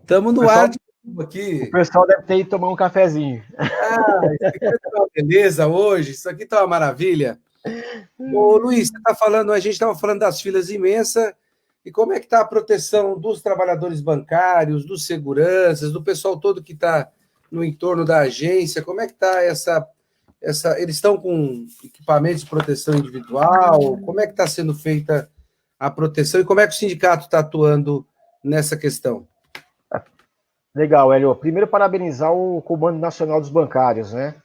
Estamos no ar de novo O aqui. pessoal deve ter ido tomar um cafezinho. Isso aqui tá uma beleza hoje, isso aqui tá uma maravilha. Ô, Luiz, você tá falando, a gente estava falando das filas imensas, e como é que está a proteção dos trabalhadores bancários, dos seguranças, do pessoal todo que está no entorno da agência? Como é que está eles estão com equipamentos de proteção individual? Como é que está sendo feita a proteção e como é que o sindicato está atuando nessa questão? Legal, Hélio. Primeiro, parabenizar o Comando Nacional dos Bancários, né?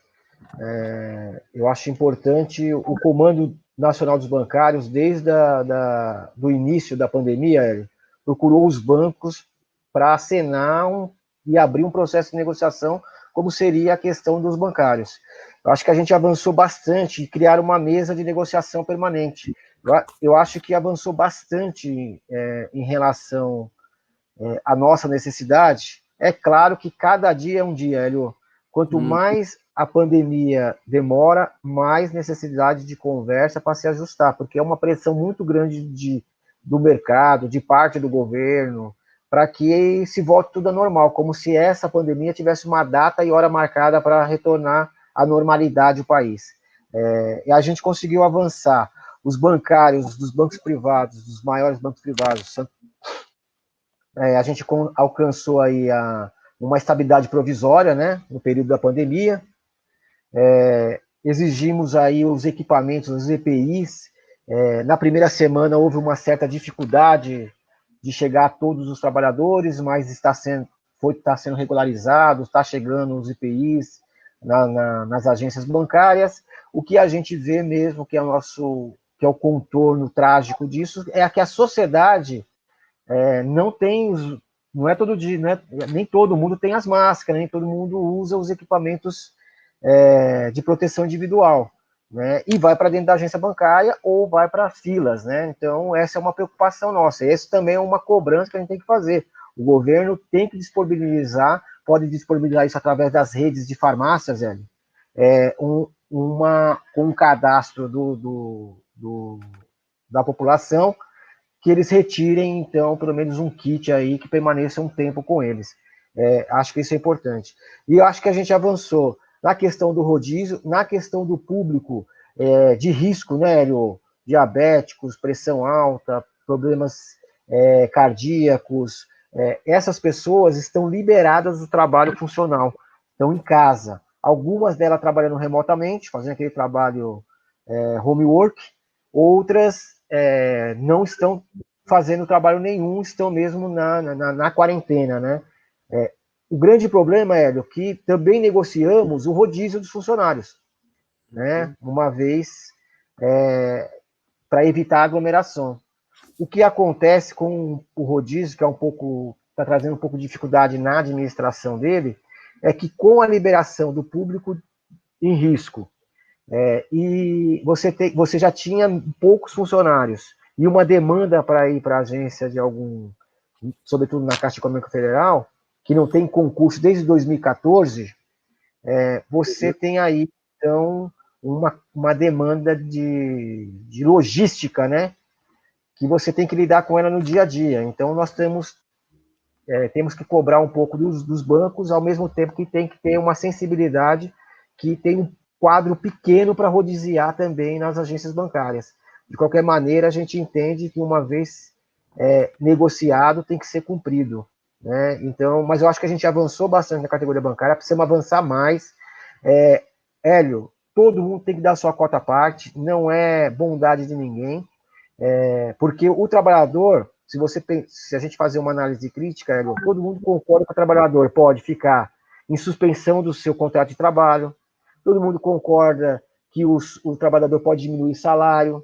Eu acho importante o Comando Nacional dos Bancários, desde do início da pandemia, Hélio, procurou os bancos para acenar e abrir um processo de negociação, como seria a questão dos bancários. Eu acho que a gente avançou bastante em criar uma mesa de negociação permanente. Eu acho que avançou bastante em relação à nossa necessidade. É claro que cada dia é um dia, Hélio. Quanto mais a pandemia demora, mais necessidade de conversa para se ajustar, porque é uma pressão muito grande do mercado, de parte do governo, para que se volte tudo a normal, como se essa pandemia tivesse uma data e hora marcada para retornar à normalidade o país. E a gente conseguiu avançar. Os bancários dos bancos privados, dos maiores bancos privados, a gente alcançou aí uma estabilidade provisória, né, no período da pandemia. Exigimos aí os equipamentos, os EPIs. Na primeira semana houve uma certa dificuldade de chegar a todos os trabalhadores, mas está sendo regularizado, está chegando os EPIs nas agências bancárias. O que a gente vê mesmo que é o contorno trágico disso é que a sociedade não é todo dia, nem todo mundo tem as máscaras, nem todo mundo usa os equipamentos de proteção individual, né? E vai para dentro da agência bancária ou vai para filas, né? Então, essa é uma preocupação nossa. Esse também é uma cobrança que a gente tem que fazer. O governo tem que disponibilizar, pode disponibilizar isso através das redes de farmácias, velho, com um cadastro da população, que eles retirem, então, pelo menos um kit aí que permaneça um tempo com eles. Acho que isso é importante. E eu acho que a gente avançou na questão do rodízio, na questão do público de risco, né, Hélio? Diabéticos, pressão alta, problemas cardíacos. Essas pessoas estão liberadas do trabalho funcional, estão em casa. Algumas delas trabalhando remotamente, fazendo aquele trabalho homework, outras não estão fazendo trabalho nenhum, estão mesmo na quarentena, né? O grande problema, Hélio, que também negociamos o rodízio dos funcionários, né? Uma vez para evitar aglomeração. O que acontece com o rodízio, que está trazendo um pouco de dificuldade na administração dele, é que com a liberação do público em risco, e você já tinha poucos funcionários e uma demanda para ir para a agência sobretudo na Caixa Econômica Federal, que não tem concurso desde 2014, você tem aí, então, uma demanda de logística, né? Que você tem que lidar com ela no dia a dia. Então, nós temos que cobrar um pouco dos bancos, ao mesmo tempo que tem que ter uma sensibilidade, que tem um quadro pequeno para rodiziar também nas agências bancárias. De qualquer maneira, a gente entende que uma vez negociado, tem que ser cumprido, né? Então, mas eu acho que a gente avançou bastante na categoria bancária, precisamos avançar mais. Hélio, todo mundo tem que dar a sua cota à parte, não é bondade de ninguém, porque o trabalhador, se a gente fazer uma análise crítica, Hélio, todo mundo concorda que o trabalhador pode ficar em suspensão do seu contrato de trabalho, todo mundo concorda que o trabalhador pode diminuir o salário,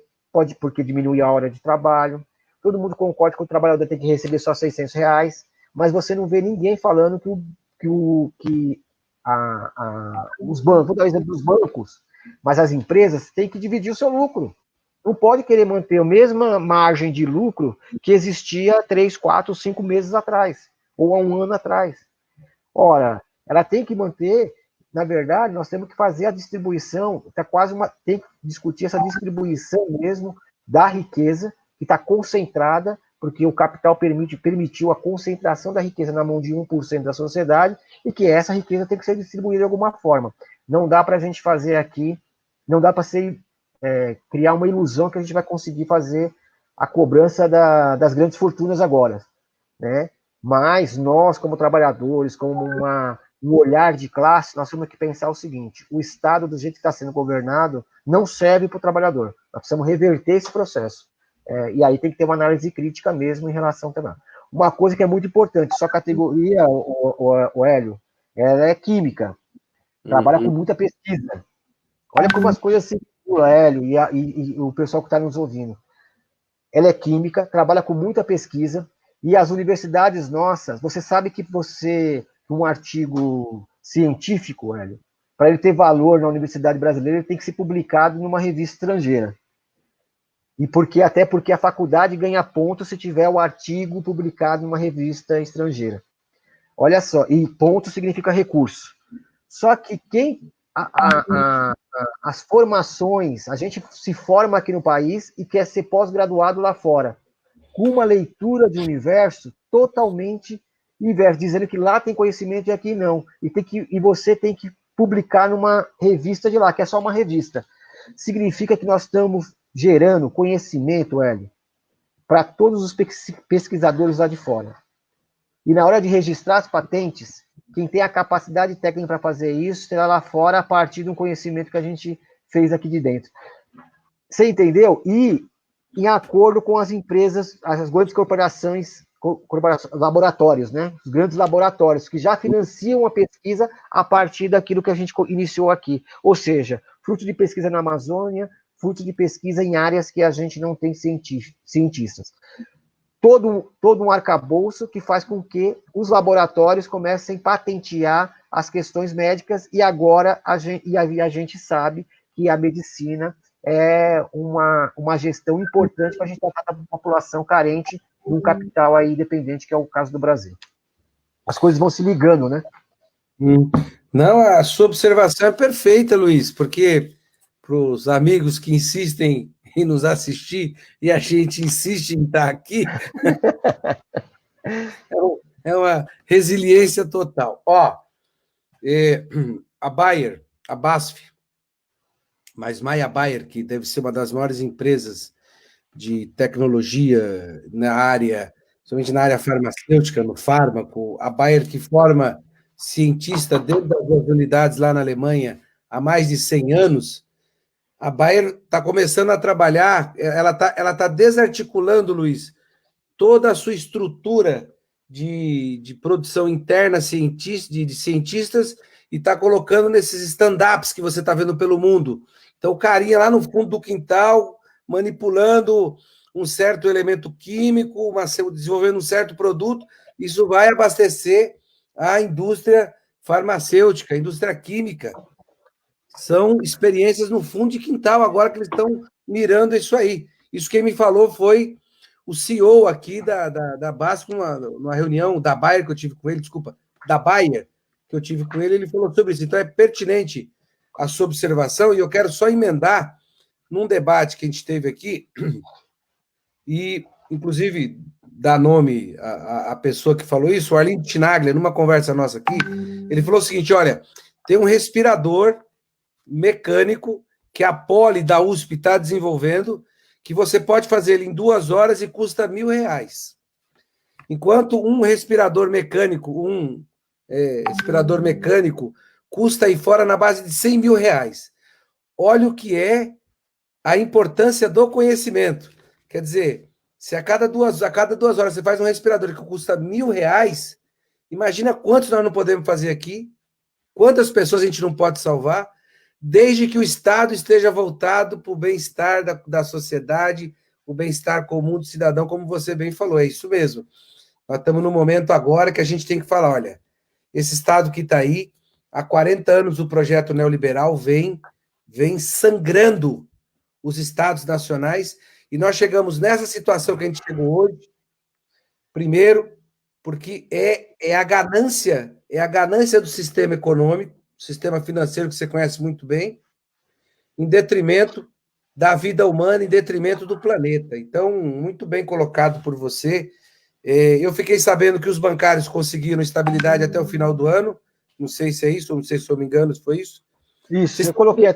porque diminui a hora de trabalho, todo mundo concorda que o trabalhador tem que receber só R$600, mas você não vê ninguém falando que os bancos, vou dar o exemplo dos bancos, mas as empresas têm que dividir o seu lucro. Não pode querer manter a mesma margem de lucro que existia 3, 4, 5 meses atrás, ou há um ano atrás. Ora, ela tem que manter, na verdade, nós temos que fazer a distribuição, tem que discutir essa distribuição mesmo da riqueza que está concentrada porque o capital permitiu a concentração da riqueza na mão de 1% da sociedade e que essa riqueza tem que ser distribuída de alguma forma. Não dá para a gente fazer aqui, não dá para criar uma ilusão que a gente vai conseguir fazer a cobrança das grandes fortunas agora, né? Mas nós, como trabalhadores, como um olhar de classe, nós temos que pensar o seguinte: o Estado, do jeito que está sendo governado, não serve para o trabalhador. Nós precisamos reverter esse processo. E aí tem que ter uma análise crítica mesmo em relação também. Uma coisa que é muito importante, sua categoria, o Hélio, ela é química, trabalha com muita pesquisa. Olha como as coisas se circulam, Hélio, e o pessoal que está nos ouvindo. Ela é química, trabalha com muita pesquisa, e as universidades nossas, você sabe que um artigo científico, Hélio, para ele ter valor na universidade brasileira, ele tem que ser publicado numa revista estrangeira. Até porque a faculdade ganha ponto se tiver o artigo publicado numa revista estrangeira. Olha só, e ponto significa recurso. Só que as formações, a gente se forma aqui no país e quer ser pós-graduado lá fora, com uma leitura de universo totalmente inverso, dizendo que lá tem conhecimento e aqui não. E você tem que publicar numa revista de lá, que é só uma revista. Significa que nós estamos gerando conhecimento, Hélio, para todos os pesquisadores lá de fora. E na hora de registrar as patentes, quem tem a capacidade técnica para fazer isso será lá fora a partir de um conhecimento que a gente fez aqui de dentro. Você entendeu? E em acordo com as empresas, as grandes corporações, laboratórios, né? Os grandes laboratórios que já financiam a pesquisa a partir daquilo que a gente iniciou aqui. Ou seja, fruto de pesquisa na Amazônia, fruto de pesquisa em áreas que a gente não tem cientistas. Todo um arcabouço que faz com que os laboratórios comecem a patentear as questões médicas, e agora a gente sabe que a medicina é uma gestão importante para a gente tratar da população carente de um capital aí dependente, que é o caso do Brasil. As coisas vão se ligando, né? Não, a sua observação é perfeita, Luiz, porque para os amigos que insistem em nos assistir e a gente insiste em estar aqui, é uma resiliência total. Ó, a Bayer, a BASF, mas Meyer Bayer, que deve ser uma das maiores empresas de tecnologia na área, somente na área farmacêutica, no fármaco, a Bayer que forma cientista dentro das unidades lá na Alemanha há mais de 100 anos, a Bayer está começando a trabalhar, ela tá desarticulando, Luiz, toda a sua estrutura de produção interna de cientistas e está colocando nesses stand-ups que você está vendo pelo mundo. Então, o carinha lá no fundo do quintal, manipulando um certo elemento químico, desenvolvendo um certo produto, isso vai abastecer a indústria farmacêutica, a indústria química. São experiências no fundo de quintal, agora que eles estão mirando isso aí. Isso quem me falou foi o CEO aqui da BASF, numa reunião da Bayer que eu tive com ele, da Bayer, que eu tive com ele, ele falou sobre isso. Então é pertinente a sua observação, e eu quero só emendar num debate que a gente teve aqui, e, inclusive, dar nome à pessoa que falou isso, o Arlindo Tinaglia, numa conversa nossa aqui, ele falou o seguinte: olha, tem um respirador mecânico que a Poli da USP está desenvolvendo, que você pode fazer ele em 2 horas e custa R$1.000. Enquanto um respirador mecânico, respirador mecânico, custa aí fora na base de R$100.000. Olha o que é a importância do conhecimento. Quer dizer, se a cada duas horas você faz um respirador que custa R$1.000, imagina quantos nós não podemos fazer aqui, quantas pessoas a gente não pode salvar, desde que o Estado esteja voltado para o bem-estar da sociedade, o bem-estar comum do cidadão, como você bem falou, é isso mesmo. Nós estamos no momento agora que a gente tem que falar, olha, esse Estado que está aí, há 40 anos o projeto neoliberal vem sangrando os Estados nacionais, e nós chegamos nessa situação que a gente chegou hoje, primeiro, porque é a ganância do sistema econômico, sistema financeiro que você conhece muito bem, em detrimento da vida humana em detrimento do planeta. Então, muito bem colocado por você. Eu fiquei sabendo que os bancários conseguiram estabilidade até o final do ano. Não sei se é isso, não sei se eu me engano, se foi isso. Isso, Vocês eu coloquei.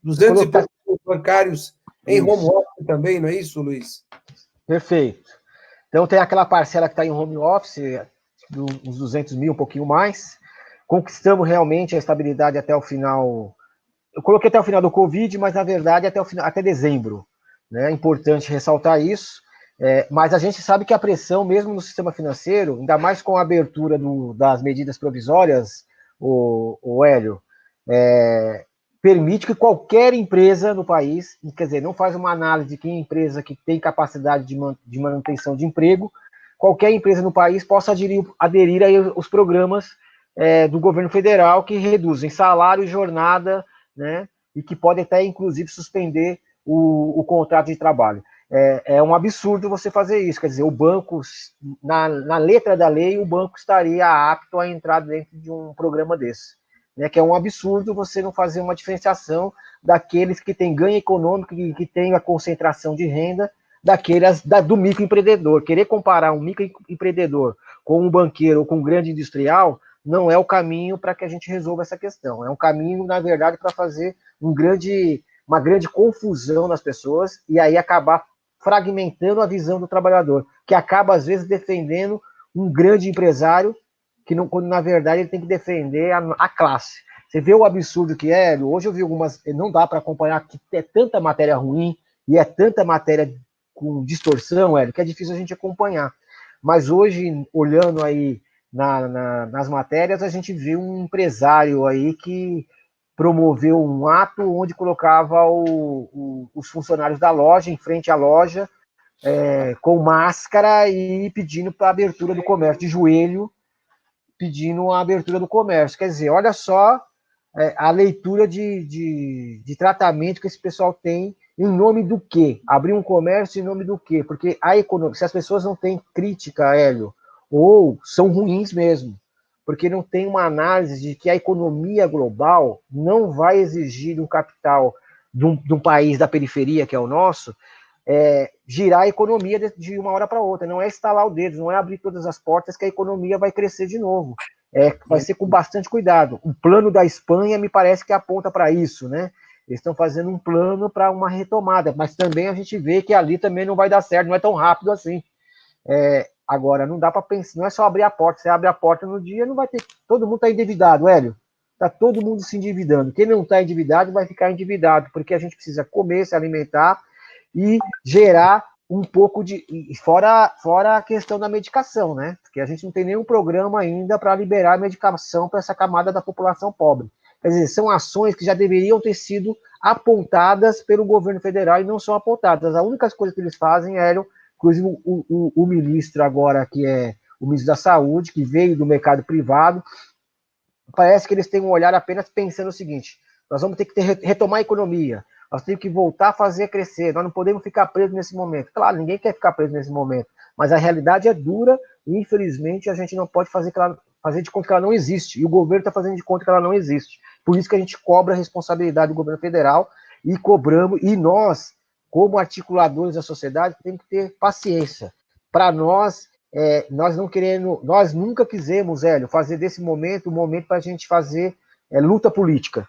200 e poucos bancários em home Isso, office também, não é isso, Luiz? perfeito. Então tem aquela parcela que está em home office, uns 200 mil, um pouquinho mais. Conquistamos realmente a estabilidade até o final. Eu coloquei até o final do Covid, mas na verdade até o final, até dezembro. Né? É importante ressaltar isso. Mas a gente sabe que a pressão, mesmo no sistema financeiro, ainda mais com a abertura das medidas provisórias, o Hélio, permite que qualquer empresa no país, quer dizer, não faz uma análise de que empresa que tem capacidade de manutenção de emprego, qualquer empresa no país possa aderir aos programas do governo federal que reduzem salário e jornada, né, e que podem até, inclusive, suspender o contrato de trabalho. É um absurdo você fazer isso, quer dizer, o banco, na letra da lei, o banco estaria apto a entrar dentro de um programa desse. Né, que é um absurdo você não fazer uma diferenciação daqueles que têm ganho econômico, que têm a concentração de renda, do microempreendedor. Querer comparar um microempreendedor com um banqueiro ou com um grande industrial não é o caminho para que a gente resolva essa questão. É um caminho, na verdade, para fazer uma grande confusão nas pessoas e aí acabar fragmentando a visão do trabalhador, que acaba, às vezes, defendendo um grande empresário que não, quando na verdade ele tem que defender a classe. Você vê o absurdo que é, hoje eu vi algumas, não dá para acompanhar, que é tanta matéria ruim e é tanta matéria com distorção, Hélio, que é difícil a gente acompanhar. Mas hoje, olhando aí nas matérias, a gente vê um empresário aí que promoveu um ato onde colocava os funcionários da loja em frente à loja, com máscara e pedindo para a abertura do comércio de joelho, pedindo a abertura do comércio. Quer dizer, olha só a leitura de tratamento que esse pessoal tem em nome do quê? Abrir um comércio em nome do quê? Porque a economia, se as pessoas não têm crítica, Hélio, ou são ruins mesmo, porque não tem uma análise de que a economia global não vai exigir um capital de um país da periferia, que é o nosso, girar a economia de uma hora para outra. Não é estalar o dedo, não é abrir todas as portas que a economia vai crescer de novo. Vai ser com bastante cuidado. O plano da Espanha me parece que aponta para isso, né? Eles estão fazendo um plano para uma retomada, mas também a gente vê que ali também não vai dar certo, não é tão rápido assim. Agora, não dá para pensar, não é só abrir a porta, você abre a porta no dia, não vai ter. Todo mundo está endividado, Hélio. Está todo mundo se endividando. Quem não está endividado vai ficar endividado, porque a gente precisa comer, se alimentar e gerar um pouco de. Fora a questão da medicação, né? Porque a gente não tem nenhum programa ainda para liberar medicação para essa camada da população pobre. Quer dizer, são ações que já deveriam ter sido apontadas pelo governo federal e não são apontadas. A única coisa que eles fazem, Hélio, inclusive o ministro agora, que é o ministro da Saúde, que veio do mercado privado, parece que eles têm um olhar apenas pensando o seguinte: nós vamos ter que retomar a economia, nós temos que voltar a fazer crescer, nós não podemos ficar presos nesse momento. Claro, ninguém quer ficar preso nesse momento, mas a realidade é dura e, infelizmente, a gente não pode fazer de conta que ela não existe, e o governo está fazendo de conta que ela não existe. Por isso que a gente cobra a responsabilidade do governo federal e cobramos, e nós, como articuladores da sociedade, temos que ter paciência. Para nós, nós nunca quisemos, Hélio, fazer desse momento um momento para a gente fazer luta política.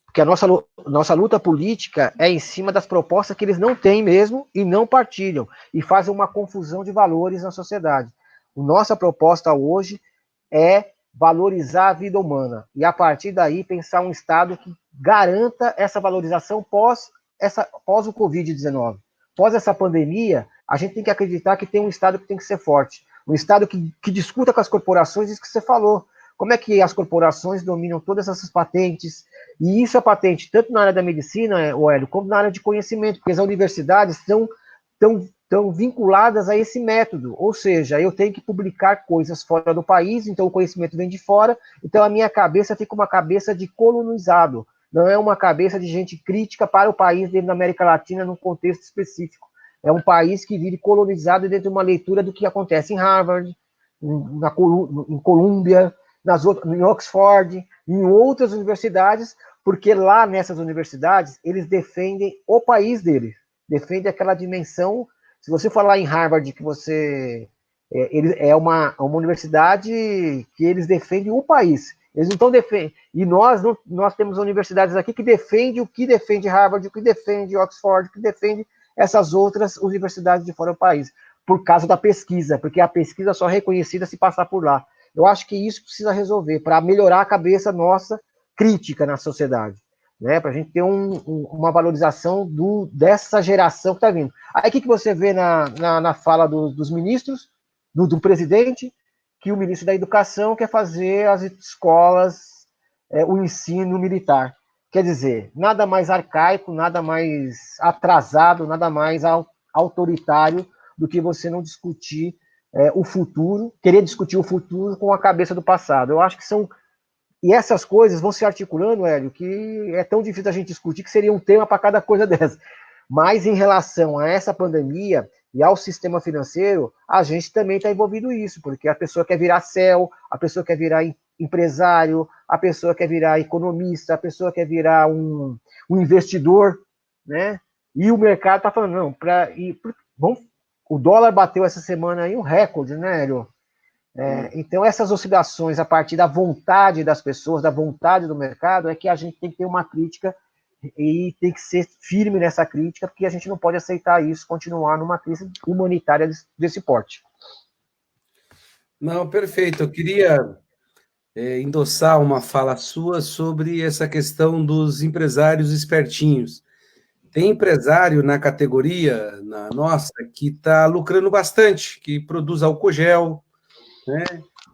Porque a nossa luta política é em cima das propostas que eles não têm mesmo e não partilham, e fazem uma confusão de valores na sociedade. A nossa proposta hoje é valorizar a vida humana, e a partir daí pensar um Estado que garanta essa valorização pós o Covid-19. Pós essa pandemia, a gente tem que acreditar que tem um Estado que tem que ser forte, um Estado que discuta com as corporações, isso que você falou. Como é que as corporações dominam todas essas patentes? E isso é patente tanto na área da medicina, Hélio, como na área de conhecimento, porque as universidades estão vinculadas a esse método. Ou seja, eu tenho que publicar coisas fora do país, então o conhecimento vem de fora, então a minha cabeça fica uma cabeça de colonizado, não é uma cabeça de gente crítica para o país dentro da América Latina num contexto específico. É um país que vive colonizado dentro de uma leitura do que acontece em Harvard, em Colômbia, em Oxford, em outras universidades, porque lá nessas universidades, eles defendem o país deles, defendem aquela dimensão. Se você falar em Harvard que é uma universidade que eles defendem o país. Eles não estão defendendo. E nós temos universidades aqui que defendem o que defende Harvard, o que defende Oxford, o que defende essas outras universidades de fora do país, por causa da pesquisa, porque a pesquisa só é reconhecida se passar por lá. Eu acho que isso precisa resolver, para melhorar a cabeça nossa crítica na sociedade, né? Para a gente ter uma valorização dessa geração que está vindo. Aí o que você vê na fala dos ministros, do presidente, que o ministro da Educação quer fazer as escolas, o ensino militar. Quer dizer, nada mais arcaico, nada mais atrasado, nada mais autoritário do que você não discutir o futuro, querer discutir o futuro com a cabeça do passado. Eu acho que são... E essas coisas vão se articulando, Hélio, que é tão difícil a gente discutir que seria um tema para cada coisa dessa. Mas em relação a essa pandemia e ao sistema financeiro, a gente também está envolvido nisso, porque a pessoa quer virar CEO, a pessoa quer virar empresário, a pessoa quer virar economista, a pessoa quer virar um investidor, né? E o mercado está falando, não, o dólar bateu essa semana aí um recorde, né, Hélio? Então, essas oscilações a partir da vontade das pessoas, da vontade do mercado, é que a gente tem que ter uma crítica e tem que ser firme nessa crítica, porque a gente não pode aceitar isso, continuar numa crise humanitária desse porte. Não, perfeito. Eu queria endossar uma fala sua sobre essa questão dos empresários espertinhos. Tem empresário na categoria, na nossa, que está lucrando bastante, que produz álcool gel, né?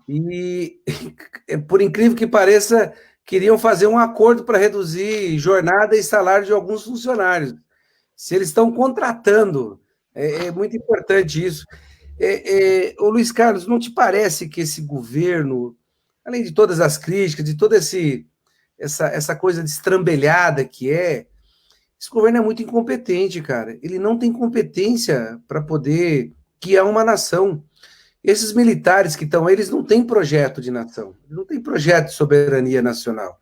E, por incrível que pareça, queriam fazer um acordo para reduzir jornada e salário de alguns funcionários. Se eles estão contratando, é muito importante isso. Ô Luiz Carlos, não te parece que esse governo, além de todas as críticas, de toda essa coisa destrambelhada esse governo é muito incompetente, cara. Ele não tem competência para poder guiar uma nação. Esses militares que estão, eles não têm projeto de nação, não têm projeto de soberania nacional,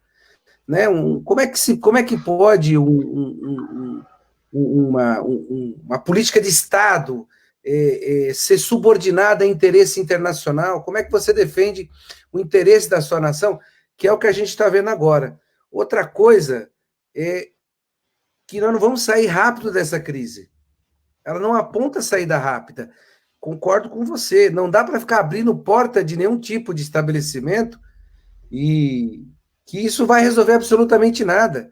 né? Como é que pode uma política de Estado ser subordinada a interesse internacional? Como é que você defende o interesse da sua nação? Que é o que a gente está vendo agora. Outra coisa é que nós não vamos sair rápido dessa crise. Ela não aponta saída rápida. Concordo com você, não dá para ficar abrindo porta de nenhum tipo de estabelecimento e que isso vai resolver absolutamente nada.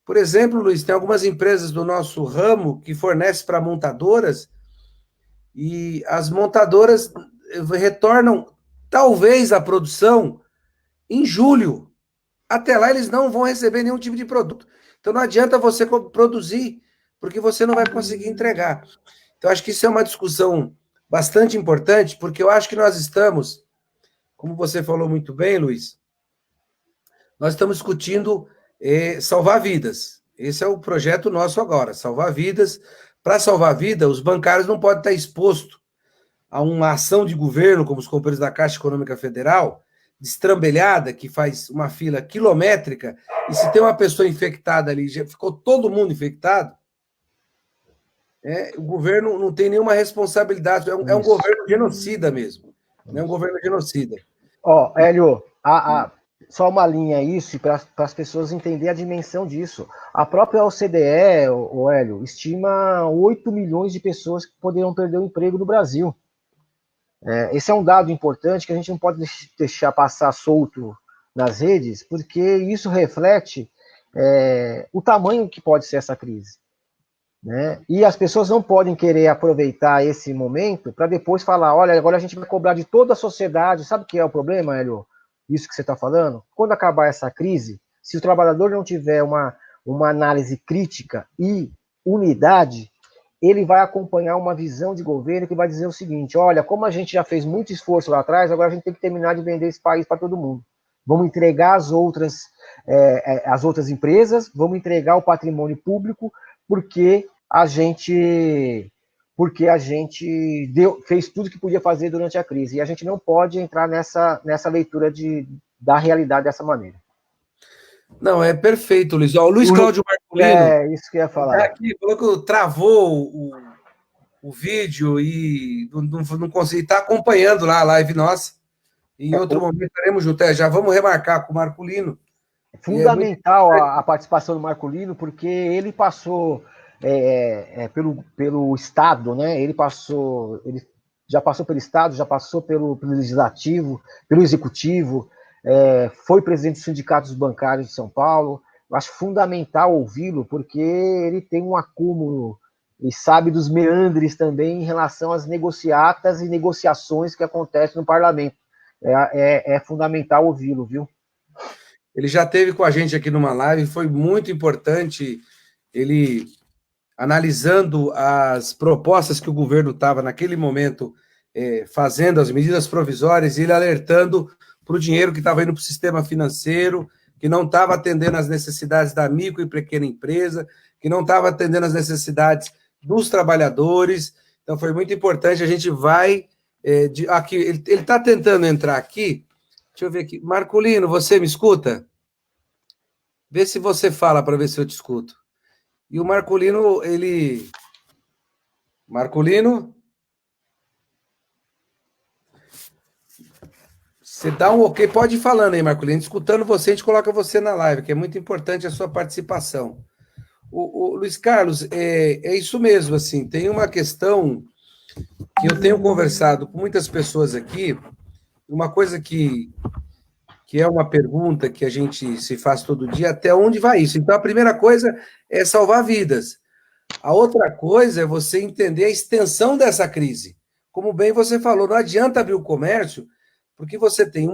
Por exemplo, Luiz, tem algumas empresas do nosso ramo que fornecem para montadoras e as montadoras retornam, talvez, a produção em julho. Até lá eles não vão receber nenhum tipo de produto. Então não adianta você produzir, porque você não vai conseguir entregar. Então acho que isso é uma discussão bastante importante, porque eu acho que nós estamos, como você falou muito bem, Luiz, nós estamos discutindo salvar vidas. Esse é o projeto nosso agora, salvar vidas. Para salvar vida, os bancários não podem estar expostos a uma ação de governo, como os companheiros da Caixa Econômica Federal, destrambelhada, que faz uma fila quilométrica, e se tem uma pessoa infectada ali, já ficou todo mundo infectado, o governo não tem nenhuma responsabilidade, é um governo genocida mesmo, é um governo genocida. Hélio, só uma linha isso, para as pessoas entenderem a dimensão disso. A própria OCDE, Hélio, estima 8 milhões de pessoas que poderão perder o emprego no Brasil. Esse é um dado importante que a gente não pode deixar passar solto nas redes, porque isso reflete o tamanho que pode ser essa crise. Né? E as pessoas não podem querer aproveitar esse momento para depois falar, olha, agora a gente vai cobrar de toda a sociedade. Sabe o que é o problema, Hélio? Isso que você está falando? Quando acabar essa crise, se o trabalhador não tiver uma análise crítica e unidade, ele vai acompanhar uma visão de governo que vai dizer o seguinte, olha, como a gente já fez muito esforço lá atrás, agora a gente tem que terminar de vender esse país para todo mundo. Vamos entregar as outras empresas, vamos entregar o patrimônio público, porque a gente fez tudo que podia fazer durante a crise. E a gente não pode entrar nessa leitura da realidade dessa maneira. Não, é perfeito, Luiz. Ó, o Luiz Cláudio Marculino Isso que eu ia tá falar. aqui, falou que travou o vídeo e não consegui. Está acompanhando lá a live nossa. Em outro momento estaremos juntos. Já vamos remarcar com o Marculino. É fundamental a participação do Marculino, porque ele passou pelo Estado, né? Ele já passou pelo Estado, já passou pelo Legislativo, pelo Executivo, foi presidente dos sindicatos bancários de São Paulo. Eu acho fundamental ouvi-lo, porque ele tem um acúmulo e sabe dos meandres também em relação às negociatas e negociações que acontecem no parlamento. É fundamental ouvi-lo, viu? Ele já esteve com a gente aqui numa live, foi muito importante ele analisando as propostas que o governo estava naquele momento fazendo, as medidas provisórias, e ele alertando para o dinheiro que estava indo para o sistema financeiro, que não estava atendendo às necessidades da micro e pequena empresa, que não estava atendendo às necessidades dos trabalhadores. Então foi muito importante, a gente vai... aqui, ele está tentando entrar aqui. Deixa eu ver aqui. Marculino, você me escuta? Vê se você fala para ver se eu te escuto. E o Marculino, ele... Marculino? Você dá um ok, pode ir falando aí, Marculino. Escutando você, a gente coloca você na live, que é muito importante a sua participação. O Luiz Carlos, é isso mesmo, assim, tem uma questão que eu tenho conversado com muitas pessoas aqui, uma coisa que é uma pergunta que a gente se faz todo dia, até onde vai isso? Então, a primeira coisa é salvar vidas. A outra coisa é você entender a extensão dessa crise. Como bem você falou, não adianta abrir o comércio, porque você tem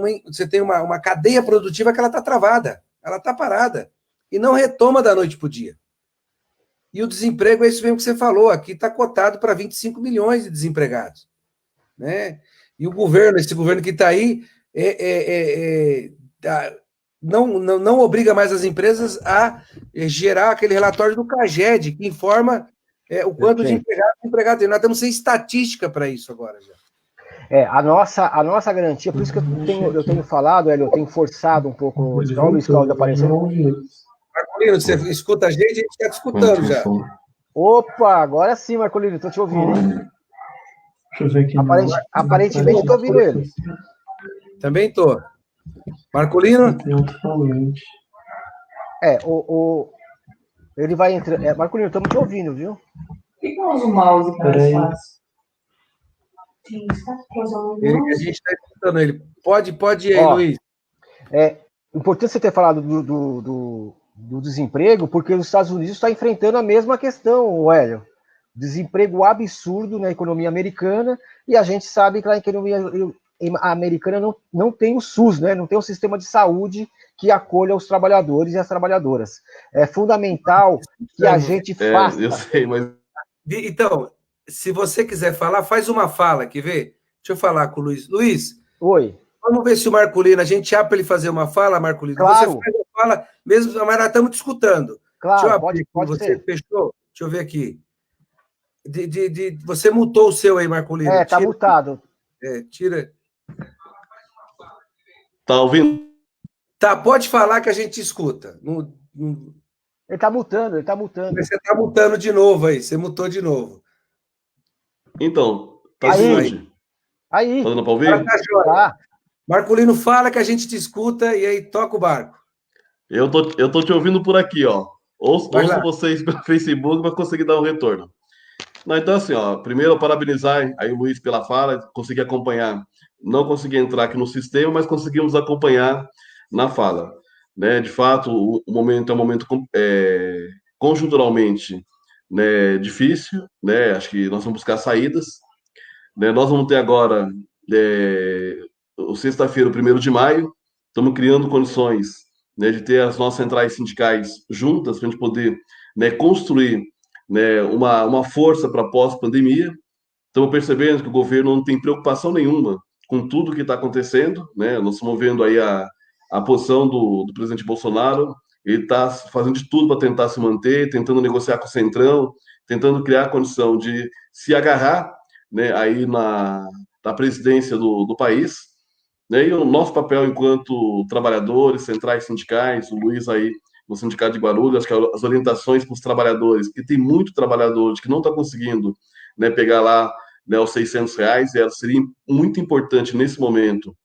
uma cadeia produtiva que ela está travada, ela está parada, e não retoma da noite para o dia. E o desemprego é isso mesmo que você falou, aqui está cotado para 25 milhões de desempregados. Né? E o governo, esse governo que está aí, não obriga mais as empresas a gerar aquele relatório do CAGED, que informa o quanto de empregado tem. Nós temos sem estatística para isso agora já. A nossa garantia, por isso que eu tenho falado, Hélio, eu tenho forçado um pouco o Luiz Cláudio aparecendo. Marculino, você escuta a gente está te escutando já. Opa, agora sim, Marculino, estou te ouvindo, hein? Deixa eu ver aqui. Aparentemente estou ouvindo ele. Também estou. Marculino? Ele vai entrar. Marculino, estamos te ouvindo, viu? Por que não usa o mouse para mais fácil? A gente está escutando ele. Pode ir aí, Luiz. É importante você ter falado do desemprego, porque os Estados Unidos está enfrentando a mesma questão, Hélio. Desemprego absurdo na economia americana, e a gente sabe que a economia americana não tem o SUS, né? Não tem um sistema de saúde que acolha os trabalhadores e as trabalhadoras. É fundamental que a gente faça... Eu sei, mas... Então, se você quiser falar, faz uma fala, quer ver? Deixa eu falar com o Luiz. Luiz, oi. Vamos ver se o Marculino, a gente abre para ele fazer uma fala, Marculino. Claro. Você faz a fala, mesmo, mas nós estamos te escutando. Claro, pode você ser. Fechou? Deixa eu ver aqui. Você mutou o seu aí, Marculino. Tá mutado. Tira. Tá ouvindo? Tá, pode falar que a gente escuta. Ele tá mutando. Mas você tá mutando de novo aí, você mutou de novo. Então, tá aí. Tá dando para ouvir? Tá. Marculino, fala que a gente te escuta e aí toca o barco. Eu tô te ouvindo por aqui, ó. Ouço vocês pelo Facebook para conseguir dar um retorno. Não, então, assim, ó, primeiro, parabenizar aí o Luiz pela fala, consegui acompanhar. Não consegui entrar aqui no sistema, mas conseguimos acompanhar na fala. Né? De fato, o momento é um momento conjunturalmente, né, difícil, né? Acho que nós vamos buscar saídas. Né? Nós vamos ter agora, sexta-feira, 1º de maio, estamos criando condições, né, de ter as nossas centrais sindicais juntas para a gente poder, né, construir, né, uma força para pós-pandemia. Estamos percebendo que o governo não tem preocupação nenhuma com tudo que está acontecendo, né? Nós estamos vendo aí a posição do presidente Bolsonaro. Ele está fazendo de tudo para tentar se manter, tentando negociar com o Centrão, tentando criar a condição de se agarrar, né, aí na presidência do país. né? E o nosso papel enquanto trabalhadores, centrais sindicais, o Luiz aí no Sindicato de Guarulhos, acho que as orientações para os trabalhadores, que tem muito trabalhador que não está conseguindo, né, pegar lá, né, os R$ 600, e seria muito importante nesse momento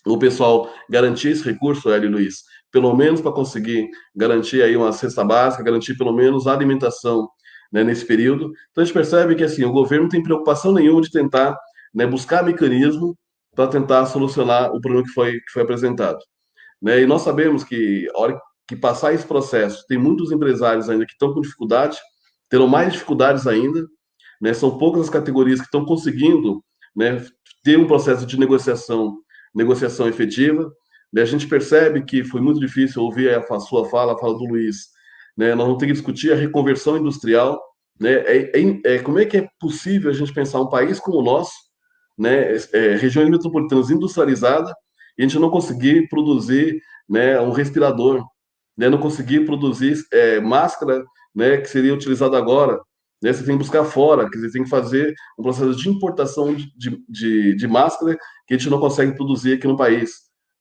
o pessoal garantir esse recurso, Hélio e Luiz, pelo menos para conseguir garantir aí uma cesta básica, garantir pelo menos a alimentação, né, nesse período. Então a gente percebe que assim, o governo não tem preocupação nenhuma de tentar, né, buscar mecanismo para tentar solucionar o problema que foi apresentado, né? E nós sabemos que a hora que passar esse processo, tem muitos empresários ainda que estão com dificuldade, terão mais dificuldades ainda, né? São poucas as categorias que estão conseguindo, né, ter um processo de negociação efetiva, né? A gente percebe que foi muito difícil ouvir a sua fala, a fala do Luiz, né? Nós vamos ter que discutir a reconversão industrial, né? Como é que é possível a gente pensar um país como o nosso, né, regiões metropolitanas industrializadas, e a gente não conseguir produzir, né, um respirador, né, não conseguir produzir máscara, né, que seria utilizado agora, né, você tem que buscar fora, quer dizer, tem que fazer um processo de importação de máscara que a gente não consegue produzir aqui no país,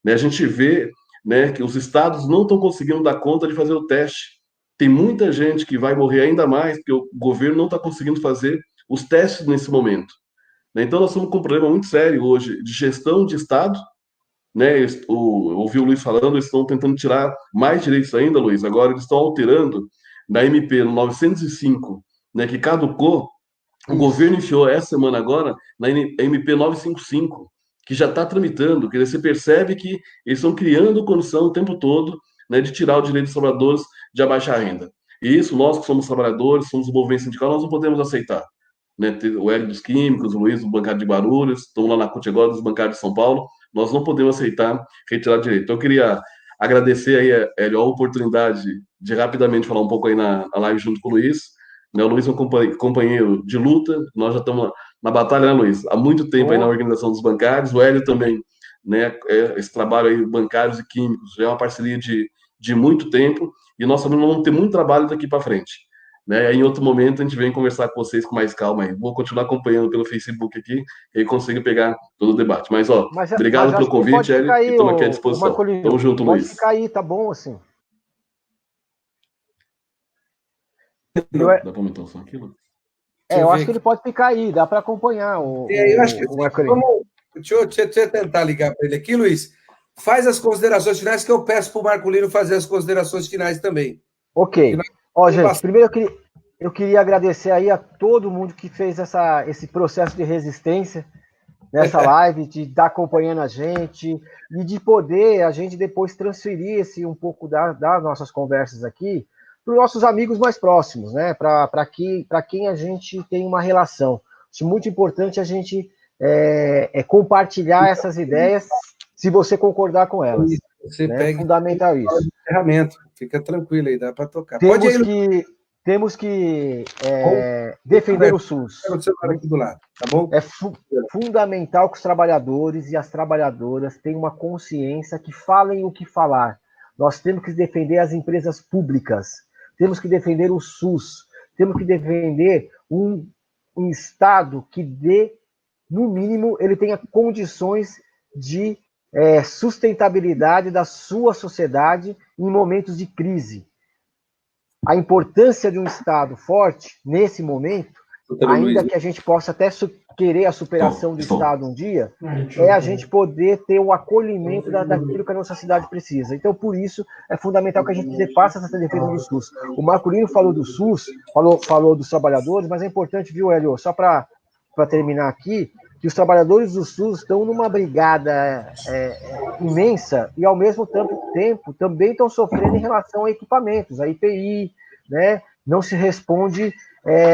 né? A gente vê, né, que os estados não estão conseguindo dar conta de fazer o teste. Tem muita gente que vai morrer ainda mais porque o governo não está conseguindo fazer os testes nesse momento, né? Então nós estamos com um problema muito sério hoje de gestão de estado, né? Eu ouvi o Luiz falando, eles estão tentando tirar mais direitos ainda, Luiz. Agora eles estão alterando na MP no 905, né, que caducou. O governo enfiou essa semana agora na MP 955, que já está tramitando. Quer dizer, você percebe que eles estão criando condição o tempo todo, né, de tirar o direito dos trabalhadores de abaixar a renda. E isso, nós que somos trabalhadores, somos o movimento sindical, nós não podemos aceitar, né? O Hélio dos Químicos, o Luiz do Bancário de Guarulhos, estamos lá na CUT agora dos Bancários de São Paulo, nós não podemos aceitar retirar o direito. Então, eu queria agradecer aí, Hélio, a oportunidade de rapidamente falar um pouco aí na live junto com o Luiz, né? O Luiz é um companheiro de luta, nós já estamos na batalha, né, Luiz? Há muito tempo aí na organização dos bancários, o Hélio também, né? Esse trabalho aí, bancários e químicos, já é uma parceria de muito tempo, e nós também vamos ter muito trabalho daqui para frente, né? Aí, em outro momento a gente vem conversar com vocês com mais calma aí. Vou continuar acompanhando pelo Facebook aqui, e aí consigo pegar todo o debate. Mas, ó, obrigado pelo convite, Hélio, e estamos aqui à disposição. Tamo junto, Luiz. Pode ficar aí, tá bom assim. Dá para aumentar o som aqui, Lu? Eu acho que ele pode ficar aí, dá para acompanhar eu acho que deixa eu tentar ligar para ele aqui, Luiz. Faz as considerações finais, que eu peço para o Marculino fazer as considerações finais também. Ok. Ó, gente, primeiro eu queria agradecer aí a todo mundo que fez esse processo de resistência nessa live, de estar acompanhando a gente e de poder a gente depois transferir um pouco das nossas conversas aqui para os nossos amigos mais próximos, né? Para quem a gente tem uma relação. Acho muito importante a gente compartilhar essas ideias, se você concordar com elas. Você né? pega fundamental isso. Ferramenta, fica tranquilo aí, dá para tocar. Temos que defender o SUS. Aqui do lado, tá bom? É fundamental que os trabalhadores e as trabalhadoras tenham uma consciência que falem o que falar. Nós temos que defender as empresas públicas, temos que defender o SUS, temos que defender um Estado que dê, no mínimo, ele tenha condições de sustentabilidade da sua sociedade em momentos de crise. A importância de um Estado forte, nesse momento, ainda que a gente possa até querer a superação do Estado um dia, é a gente poder ter o acolhimento daquilo que a nossa cidade precisa. Então, por isso, é fundamental que a gente faça essa defesa do SUS. O Marculino falou do SUS, falou dos trabalhadores, mas é importante, viu, Hélio, só para terminar aqui, que os trabalhadores do SUS estão numa brigada imensa e, ao mesmo tempo, também estão sofrendo em relação a equipamentos, a IPI, né? Não se responde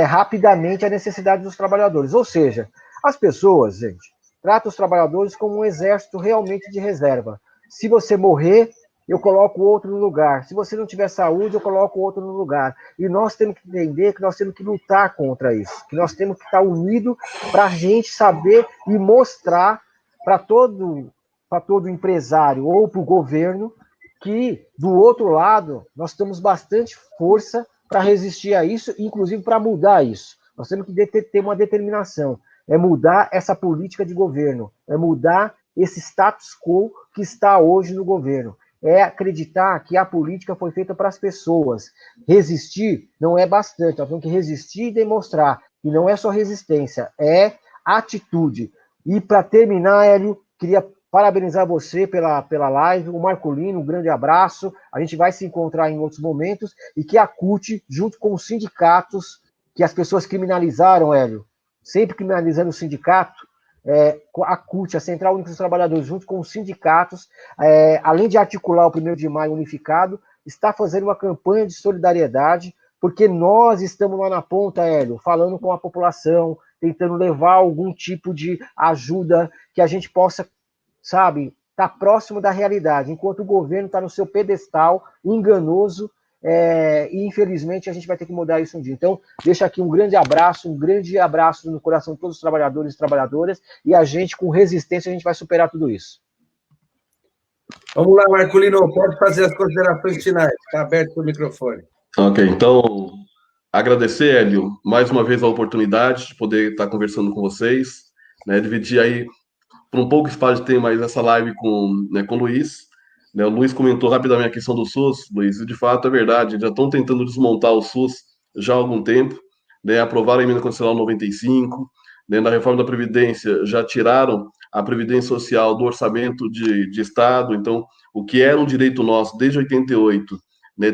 rapidamente à necessidade dos trabalhadores. Ou seja, as pessoas, gente, tratam os trabalhadores como um exército realmente de reserva. Se você morrer, eu coloco outro no lugar. Se você não tiver saúde, eu coloco outro no lugar. E nós temos que entender que nós temos que lutar contra isso, que nós temos que estar unidos para a gente saber e mostrar para todo empresário ou para o governo que, do outro lado, nós temos bastante força para resistir a isso, inclusive para mudar isso. Nós temos que ter uma determinação, é mudar essa política de governo, é mudar esse status quo que está hoje no governo. É acreditar que a política foi feita para as pessoas. Resistir não é bastante, nós temos que resistir e demonstrar que não é só resistência, é atitude. E para terminar, Hélio, queria parabenizar você pela live, o Marcolino, um grande abraço, a gente vai se encontrar em outros momentos, e que a CUT, junto com os sindicatos, que as pessoas criminalizaram, Hélio, sempre criminalizando o sindicato, a CUT, a Central Única dos Trabalhadores, junto com os sindicatos, além de articular o 1º de maio unificado, está fazendo uma campanha de solidariedade, porque nós estamos lá na ponta, Hélio, falando com a população, tentando levar algum tipo de ajuda que a gente possa, sabe, estar próximo da realidade, enquanto o governo está no seu pedestal enganoso, e infelizmente a gente vai ter que mudar isso um dia. Então, deixa aqui um grande abraço no coração de todos os trabalhadores e trabalhadoras, e a gente, com resistência, a gente vai superar tudo isso. Vamos lá, Marcolino, pode fazer as considerações finais, está aberto o microfone. Ok, então, agradecer, Hélio, mais uma vez a oportunidade de poder estar conversando com vocês, né, dividir aí por um pouco espaço de ter mais essa live com o Luiz. O Luiz comentou rapidamente a questão do SUS, Luiz, e de fato é verdade, já estão tentando desmontar o SUS já há algum tempo, aprovaram a emenda constitucional 95, na reforma da Previdência já tiraram a Previdência Social do orçamento de Estado, então o que era um direito nosso desde 88,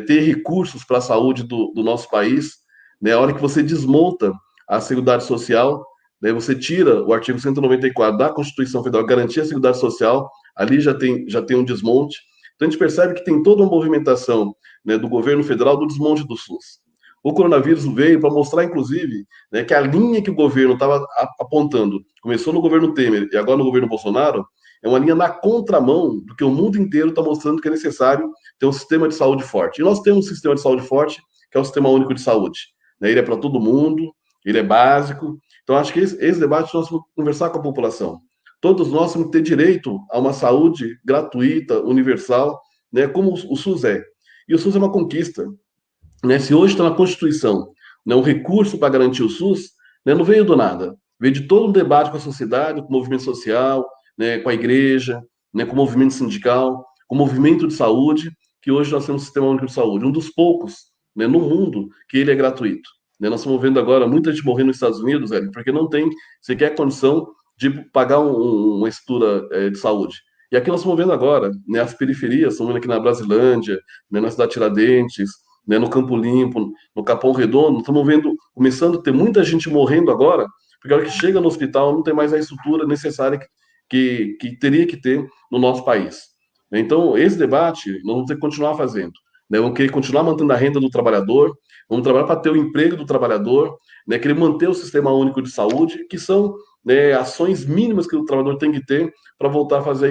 ter recursos para a saúde do nosso país, a hora que você desmonta a Seguridade Social, você tira o artigo 194 da Constituição Federal, garantia a Seguridade Social, ali já tem um desmonte. Então, a gente percebe que tem toda uma movimentação do governo federal do desmonte do SUS. O coronavírus veio para mostrar, inclusive, que a linha que o governo estava apontando, começou no governo Temer e agora no governo Bolsonaro, é uma linha na contramão do que o mundo inteiro está mostrando que é necessário ter um sistema de saúde forte. E nós temos um sistema de saúde forte, que é o Sistema Único de Saúde. Ele é para todo mundo, ele é básico. Então, acho que esse debate nós vamos conversar com a população. Todos nós temos que ter direito a uma saúde gratuita, universal, como o SUS é. E o SUS é uma conquista. Se hoje está na Constituição um recurso para garantir o SUS, não veio do nada. Veio de todo um debate com a sociedade, com o movimento social, com a igreja, com o movimento sindical, com o movimento de saúde, que hoje nós temos um Sistema Único de Saúde, um dos poucos no mundo que ele é gratuito. Nós estamos vendo agora muita gente morrendo nos Estados Unidos, porque não tem sequer condição de pagar uma estrutura de saúde. E aqui nós estamos vendo agora, as periferias, estamos vendo aqui na Brasilândia, na cidade Tiradentes, no Campo Limpo, no Capão Redondo, estamos vendo, começando a ter muita gente morrendo agora, porque a hora que chega no hospital não tem mais a estrutura necessária que teria que ter no nosso país. Então, esse debate nós vamos ter que continuar fazendo. Vamos querer continuar mantendo a renda do trabalhador, vamos trabalhar para ter o emprego do trabalhador, querer manter o Sistema Único de Saúde, que são ações mínimas que o trabalhador tem que ter para voltar a fazer a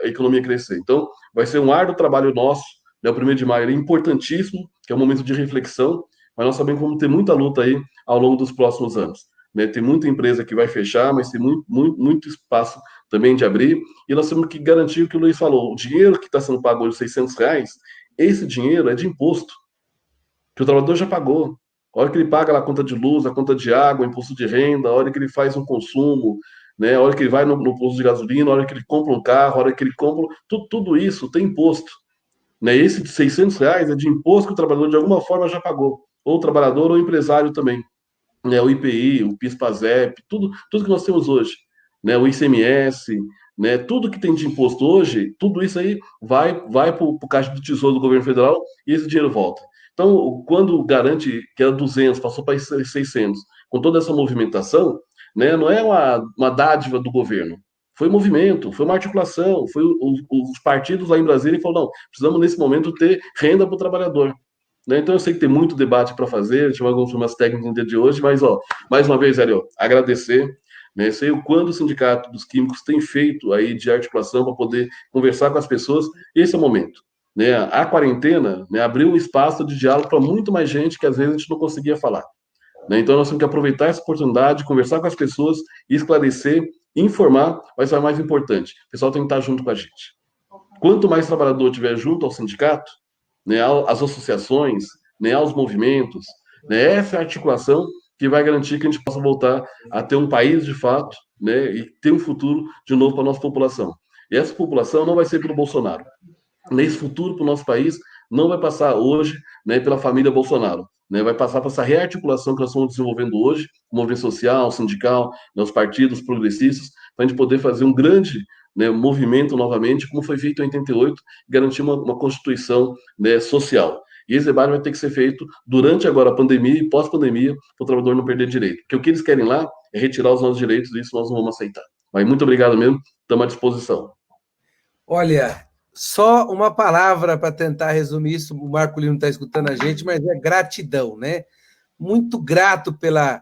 economia crescer. Então, vai ser um árduo trabalho nosso, o 1º de maio é importantíssimo, que é um momento de reflexão, mas nós sabemos que vamos ter muita luta aí ao longo dos próximos anos. Tem muita empresa que vai fechar, mas tem muito espaço também de abrir, e nós temos que garantir o que o Luiz falou, o dinheiro que está sendo pago hoje, R$600, esse dinheiro é de imposto, que o trabalhador já pagou. A hora que ele paga a conta de luz, a conta de água, o imposto de renda, a hora que ele faz um consumo, a hora que ele vai no posto de gasolina, a hora que ele compra um carro, a hora que ele compra... Tudo isso tem imposto. Esse de R$600 é de imposto que o trabalhador de alguma forma já pagou, ou o trabalhador ou o empresário também. O IPI, o PIS/PASEP, tudo que nós temos hoje, o ICMS, tudo que tem de imposto hoje, tudo isso aí vai para o caixa do Tesouro do governo federal e esse dinheiro volta. Então, quando garante que era 200, passou para 600, com toda essa movimentação, não é uma dádiva do governo. Foi movimento, foi uma articulação, foi os partidos lá em Brasília e falaram, não, precisamos nesse momento ter renda para o trabalhador. Então eu sei que tem muito debate para fazer, tive algumas técnicas no dia de hoje, mas mais uma vez, Hélio, agradecer. Sei o quanto o Sindicato dos Químicos tem feito aí de articulação para poder conversar com as pessoas, esse é o momento. A quarentena abriu um espaço de diálogo para muito mais gente que às vezes a gente não conseguia falar. Então nós temos que aproveitar essa oportunidade, conversar com as pessoas, esclarecer, informar, mas é o mais importante, o pessoal tem que estar junto com a gente. Quanto mais trabalhador estiver junto ao sindicato, às associações, aos movimentos, essa é a articulação que vai garantir que a gente possa voltar a ter um país de fato, e ter um futuro de novo para a nossa população. E essa população não vai ser pelo Bolsonaro. Nesse futuro para o nosso país, não vai passar hoje, né, pela família Bolsonaro. Né, vai passar por essa rearticulação que nós estamos desenvolvendo hoje, o movimento social, sindical, né, os partidos progressistas, para a gente poder fazer um grande, né, movimento novamente, como foi feito em 88, garantir uma constituição, né, social. E esse debate vai ter que ser feito durante agora a pandemia e pós-pandemia, para o trabalhador não perder direito. Porque o que eles querem lá é retirar os nossos direitos, e isso nós não vamos aceitar. Mas muito obrigado mesmo, estamos à disposição. Olha, só uma palavra para tentar resumir isso, o Marco Lino está escutando a gente, mas é gratidão, né? Muito grato pela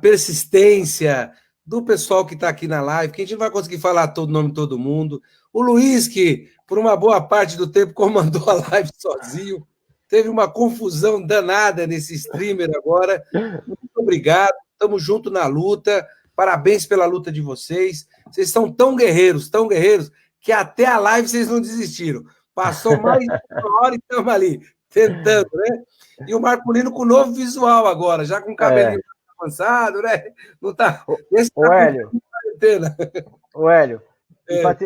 persistência do pessoal que está aqui na live, que a gente não vai conseguir falar todo o nome de todo mundo. O Luiz, que por uma boa parte do tempo comandou a live sozinho, teve uma confusão danada nesse streamer agora. Muito obrigado, estamos juntos na luta, parabéns pela luta de vocês. Vocês são tão guerreiros, que até a live vocês não desistiram. Passou mais de uma hora e estamos ali, tentando, né? E o Marco Lino com novo visual agora, já com o cabelinho avançado, né? Não tá... O Hélio,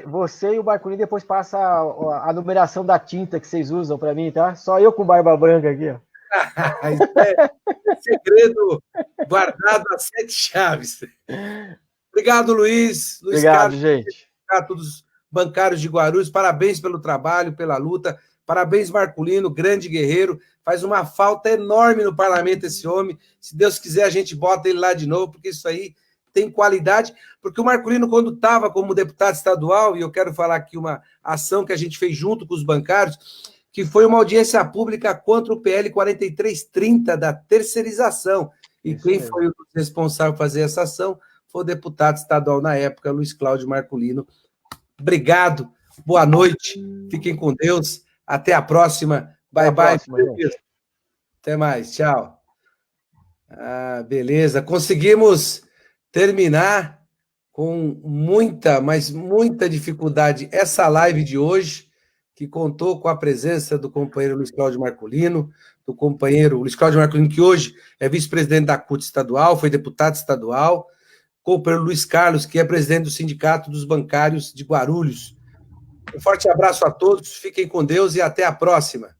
você e o Marco Lino depois passa a numeração da tinta que vocês usam para mim, tá? Só eu com barba branca aqui, ó. Isso é segredo guardado a 7 chaves. Obrigado, Luiz. Obrigado, Carlos, gente. a todos os bancários de Guarulhos, parabéns pelo trabalho, pela luta. Parabéns, Marco Lino, grande guerreiro. Faz uma falta enorme no parlamento esse homem. Se Deus quiser, a gente bota ele lá de novo, porque isso aí tem qualidade. Porque o Marco Lino, quando estava como deputado estadual, e eu quero falar aqui uma ação que a gente fez junto com os bancários, que foi uma audiência pública contra o PL 4330 da terceirização. E quem foi o responsável por fazer essa ação foi o deputado estadual na época, Luiz Cláudio Marculino. Obrigado, boa noite, fiquem com Deus, até a próxima, bye, bye. Até mais, tchau. Beleza, conseguimos terminar com muita, mas muita dificuldade essa live de hoje, que contou com a presença do companheiro Luiz Cláudio Marculino, do companheiro Luiz Cláudio Marculino, que hoje é vice-presidente da CUT estadual, foi deputado estadual, companheiro Luiz Carlos, que é presidente do Sindicato dos Bancários de Guarulhos. Um forte abraço a todos, fiquem com Deus e até a próxima.